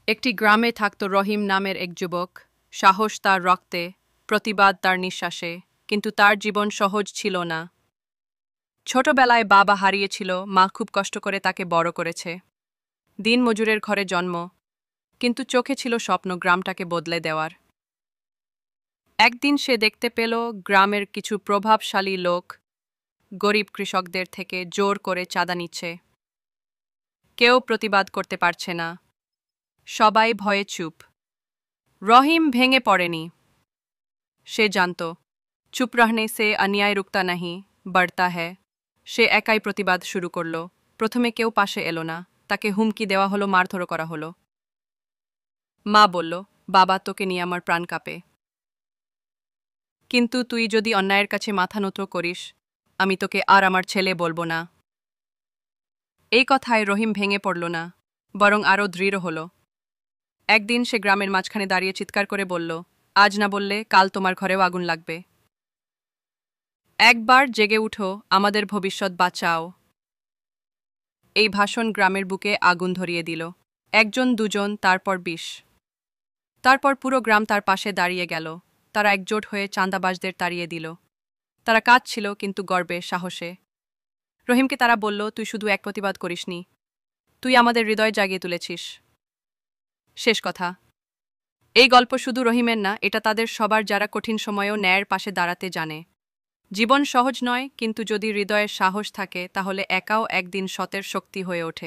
একটি গ্রামে থাকত রহিম নামের এক যুবক। সাহস তার রক্তে, প্রতিবাদ তার নিঃশ্বাসে, কিন্তু তার জীবন সহজ ছিল না। ছোটবেলায় বাবা হারিয়েছিল, মা খুব কষ্ট করে তাকে বড় করেছে। দিন মজুরের ঘরে জন্ম, কিন্তু চোখে ছিল স্বপ্ন গ্রামটাকে বদলে দেওয়ার। একদিন সে দেখতে পেল গ্রামের কিছু প্রভাবশালী লোক গরিব কৃষকদের থেকে জোর করে চাঁদা নিচ্ছে। কেউ প্রতিবাদ করতে পারছে না, সবাই ভয়ে চুপ। রহিম ভেঙে পড়েনি। সে জানত, চুপ रहने से अन्याय रुकता नहीं, बढ़ता है। সে একাই প্রতিবাদ শুরু করল। প্রথমে কেউ পাশে এলো না, তাকে হুমকি দেওয়া হলো, মারধর করা হলো। মা বলল, বাবা, তোকে নিয়ে আমার প্রাণ কাঁপে, কিন্তু তুই যদি অন্যায়ের কাছে মাথা নত করিস, আমি তোকে আর আমার ছেলে বলবো না। এই কথায় রহিম ভেঙে পড়ল না, বরং আরও দৃঢ় হল। একদিন সে গ্রামের মাঝখানে দাঁড়িয়ে চিৎকার করে বলল, আজ না বললে কাল তোমার ঘরেও আগুন লাগবে। একবার জেগে উঠো, আমাদের ভবিষ্যৎ বাঁচাও। এই ভাষণ গ্রামের বুকে আগুন ধরিয়ে দিল। একজন, দুজন, তারপর 20। তারপর পুরো গ্রাম তার পাশে দাঁড়িয়ে গেল। তারা একজোট হয়ে চাঁদাবাজদের তাড়িয়ে দিল। তারা কাঁদছিল, কিন্তু গর্বে, সাহসে। রহিমকে তারা বলল, তুই শুধু এক প্রতিবাদ করিসনি, তুই আমাদের হৃদয় জাগিয়ে তুলেছিস। শেষ কথা, এই গল্প শুধু রহিমের না, এটা তাদের সবার, যারা কঠিন সময়েও ন্যায়ের পাশে দাঁড়াতে জানে। জীবন সহজ নয়, কিন্তু যদি হৃদয়ের সাহস থাকে, তাহলে একাও একদিন সতের শক্তি হয়ে ওঠে।